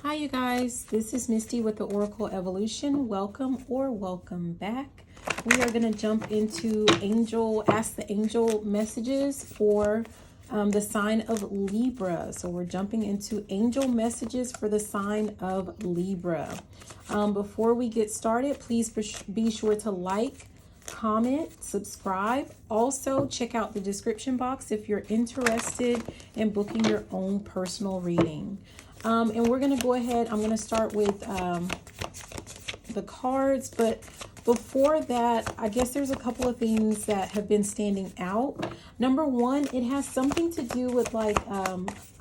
Hi you guys, this is Misty with the Oracle Evolution. Welcome or welcome back. We are going to jump into Ask the Angel messages for the sign of Libra. So we're jumping into angel messages for the sign of Libra. Before we get started, please be sure to like, comment, subscribe. Also, check out the description box if you're interested in booking your own personal reading. And we're going to go ahead. I'm going to start with the cards. But before that, I guess there's a couple of things that have been standing out. Number one, it has something to do with like, I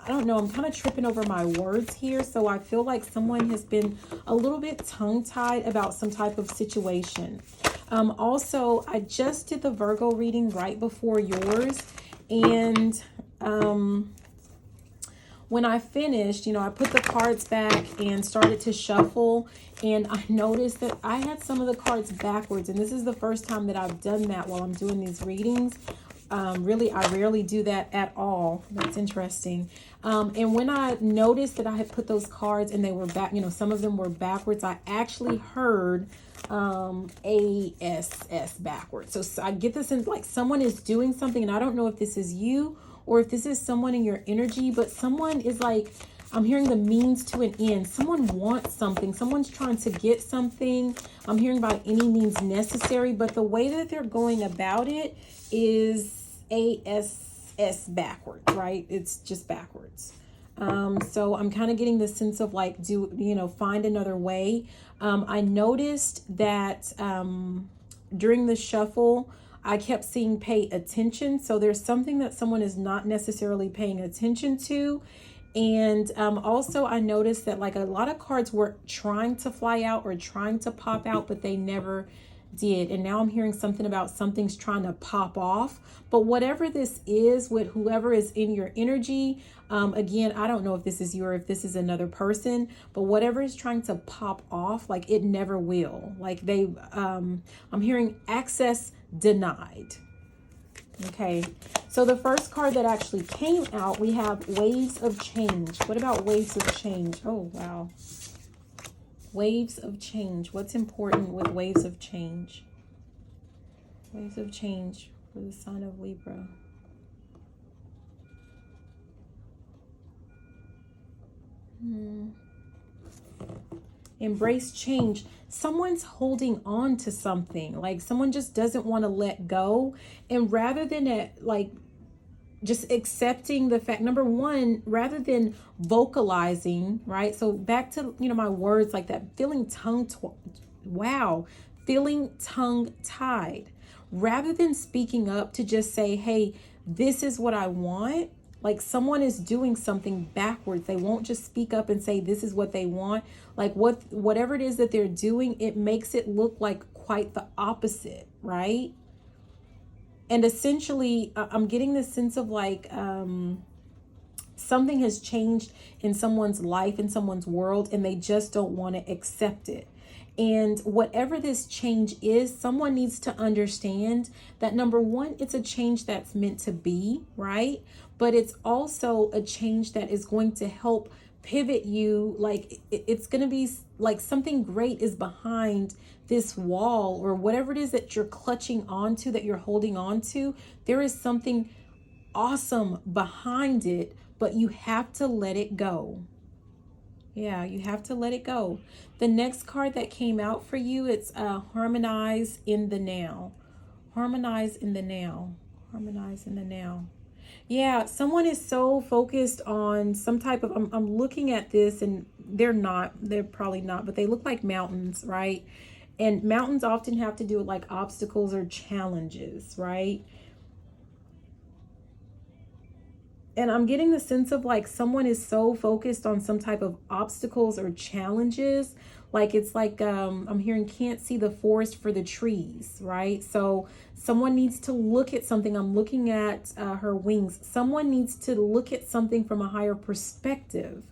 don't know, I'm kind of tripping over my words here. So I feel like someone has been a little bit tongue-tied about some type of situation. Also, I just did the Virgo reading right before yours. And when I finished, I put the cards back and started to shuffle, and I noticed that I had some of the cards backwards, and this is the first time that I've done that while I'm doing these readings. Really, I rarely do that at all. That's interesting. And when I noticed that I had put those cards and they were back, some of them were backwards, I actually heard ASS backwards. So I get this in like someone is doing something, and I don't know if this is you or if this is someone in your energy, but someone is like, I'm hearing the means to an end. Someone wants something. Someone's trying to get something. I'm hearing by any means necessary, but the way that they're going about it is ASS backwards, right? It's just backwards. So I'm kind of getting the sense of like, find another way. I noticed that during the shuffle, I kept seeing pay attention. So there's something that someone is not necessarily paying attention to. And also I noticed that like a lot of cards were trying to fly out or trying to pop out, but they never did. And now I'm hearing something about something's trying to pop off. But whatever this is with whoever is in your energy, again, I don't know if this is you or if this is another person, but whatever is trying to pop off, like it never will. Like I'm hearing access denied. Okay, so the first card that actually came out, we have waves of change. What about waves of change? Oh, wow. Waves of change. What's important with waves of change? Waves of change for the sign of Libra. Embrace change. Someone's holding on to something. Like someone just doesn't want to let go. And rather than just accepting the fact, number one, rather than vocalizing, right? So back to, my words like that, feeling feeling tongue-tied. Rather than speaking up to just say, hey, this is what I want. Like someone is doing something backwards. They won't just speak up and say this is what they want. Like whatever it is that they're doing, it makes it look like quite the opposite, right? And essentially, I'm getting this sense of like something has changed in someone's life, in someone's world, and they just don't want to accept it. And whatever this change is, someone needs to understand that number one, it's a change that's meant to be, right? But it's also a change that is going to help pivot you. Like it's going to be like something great is behind this wall or whatever it is that you're clutching onto, that you're holding on to. There is something awesome behind it, but you have to let it go. Yeah, you have to let it go. The next card that came out for you, it's harmonize in the now. Harmonize in the now. Harmonize in the now. Yeah, someone is so focused on some type of, I'm looking at this and they're probably not, but they look like mountains, right? And mountains often have to do with like obstacles or challenges, right? And I'm getting the sense of like someone is so focused on some type of obstacles or challenges. Like it's like I'm hearing can't see the forest for the trees, right? So someone needs to look at something. I'm looking at her wings. Someone needs to look at something from a higher perspective.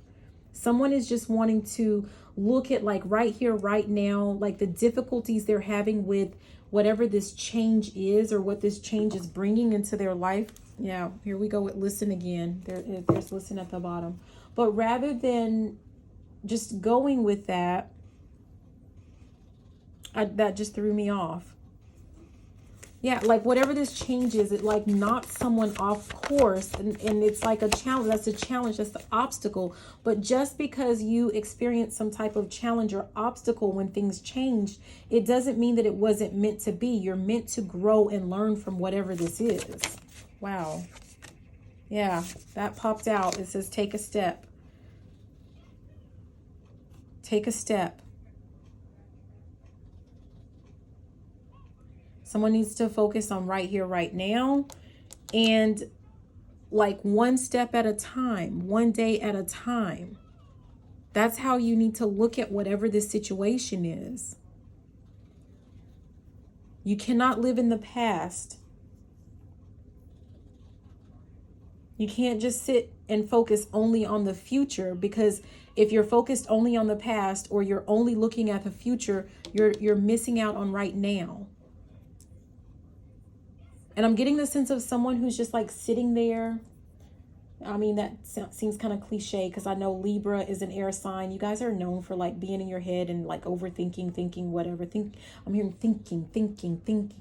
Someone is just wanting to look at like right here, right now, like the difficulties they're having with whatever this change is or what this change is bringing into their life. Yeah, here we go with listen again. There's listen at the bottom. But rather than just going with that, that just threw me off. Yeah, like whatever this change is, it like knocks someone off course, and it's like a challenge. That's a challenge, that's the obstacle. But just because you experience some type of challenge or obstacle when things change, it doesn't mean that it wasn't meant to be. You're meant to grow and learn from whatever this is. Wow. Yeah, that popped out. It says take a step. Take a step. Someone needs to focus on right here, right now, and like one step at a time, one day at a time. That's how you need to look at whatever this situation is. You cannot live in the past. You can't just sit and focus only on the future, because if you're focused only on the past, or you're only looking at the future, you're missing out on right now. And I'm getting the sense of someone who's just like sitting there. I mean, that seems kind of cliche, because I know Libra is an air sign. You guys are known for like being in your head and like overthinking, thinking, whatever. I'm hearing thinking.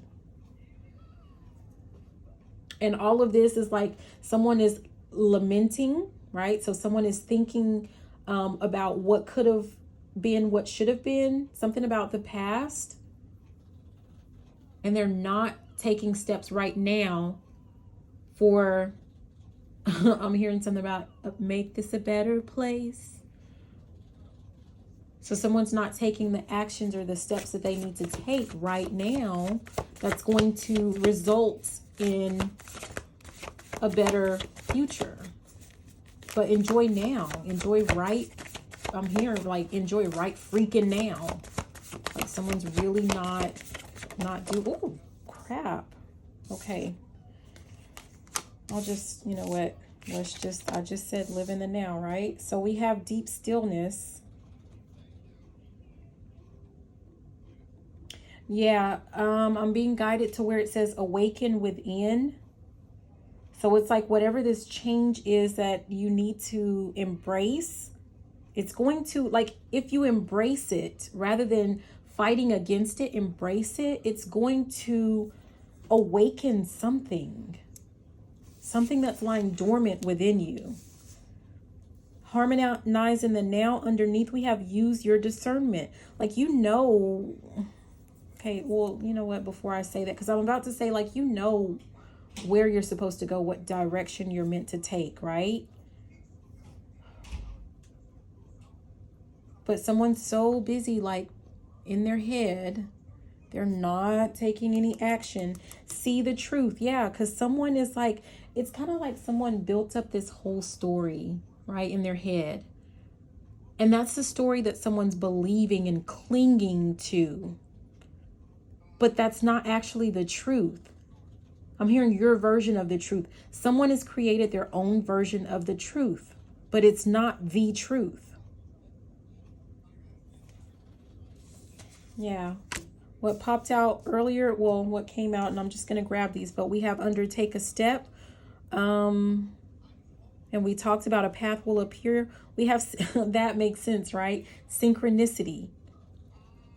And all of this is like someone is lamenting, right? So someone is thinking about what could have been, what should have been, something about the past. And they're not taking steps right now for, I'm hearing something about make this a better place. So someone's not taking the actions or the steps that they need to take right now that's going to result in a better future. But enjoy now. Enjoy right. I'm hearing like enjoy right freaking now. Like someone's really not do. Oh, crap. Okay. I'll just, you know what? I just said live in the now, right? So we have deep stillness. Yeah, I'm being guided to where it says awaken within. So it's like whatever this change is that you need to embrace, it's going to, like, if you embrace it rather than fighting against it, embrace it, it's going to awaken something that's lying dormant within you. Harmonize in the now. Underneath we have use your discernment. Like, you know, okay, well, you know what, before I say that, because I'm about to say, like, you know where you're supposed to go, what direction you're meant to take, right? But someone's so busy, like, in their head, they're not taking any action. See the truth. Yeah, because someone is like, it's kind of like someone built up this whole story, right, in their head. And that's the story that someone's believing and clinging to. But that's not actually the truth. I'm hearing your version of the truth. Someone has created their own version of the truth, but it's not the truth. Yeah. What popped out earlier, well, what came out, and I'm just going to grab these, but we have undertake a step. And we talked about a path will appear. We have, that makes sense, right? Synchronicity.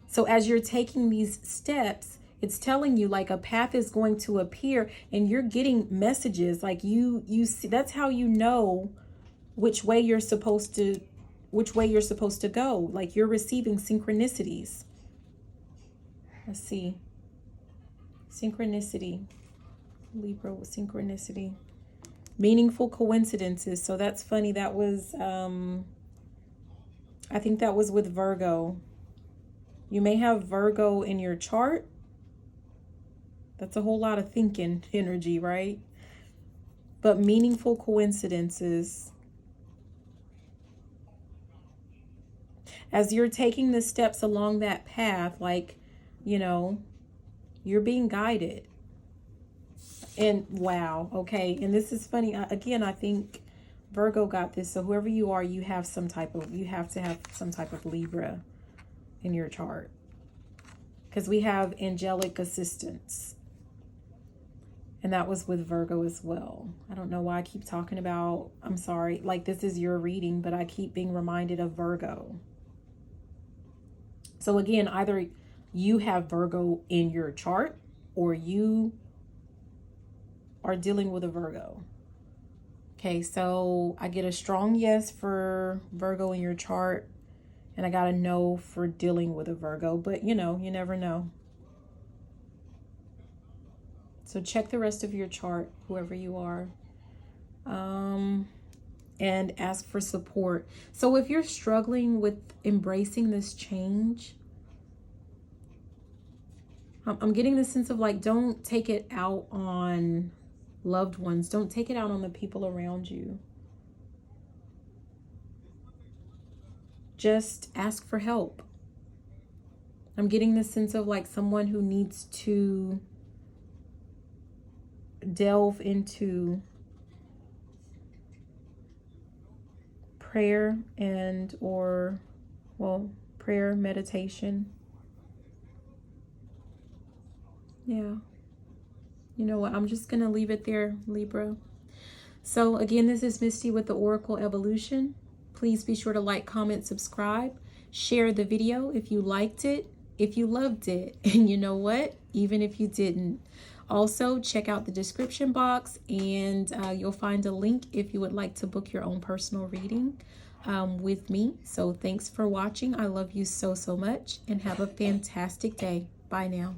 So as you're taking these steps, it's telling you like a path is going to appear, and you're getting messages like you see. That's how you know which way you're supposed to go. Like, you're receiving synchronicities. Let's see. Synchronicity. Libra with synchronicity. Meaningful coincidences. So that's funny. That was, I think that was with Virgo. You may have Virgo in your chart. That's a whole lot of thinking energy, right? But meaningful coincidences. As you're taking the steps along that path, like, you know, you're being guided. And wow, okay. And this is funny. Again, I think Virgo got this. So whoever you are, you have to have some type of Libra in your chart. Because we have angelic assistance. And that was with Virgo as well. I don't know why I keep talking about, I'm sorry, like this is your reading, but I keep being reminded of Virgo. So again, either you have Virgo in your chart or you are dealing with a Virgo. Okay, so I get a strong yes for Virgo in your chart, and I got a no for dealing with a Virgo, but you know, you never know. So check the rest of your chart, whoever you are, and ask for support. So if you're struggling with embracing this change, I'm getting the sense of like, don't take it out on loved ones. Don't take it out on the people around you. Just ask for help. I'm getting the sense of like someone who needs to delve into prayer and prayer, meditation. Yeah. You know what? I'm just going to leave it there, Libra. So again, this is Misty with the Oracle Evolution. Please be sure to like, comment, subscribe, share the video if you liked it, if you loved it, and you know what? Even if you didn't. Also, check out the description box and you'll find a link if you would like to book your own personal reading with me. So thanks for watching. I love you so, so much and have a fantastic day. Bye now.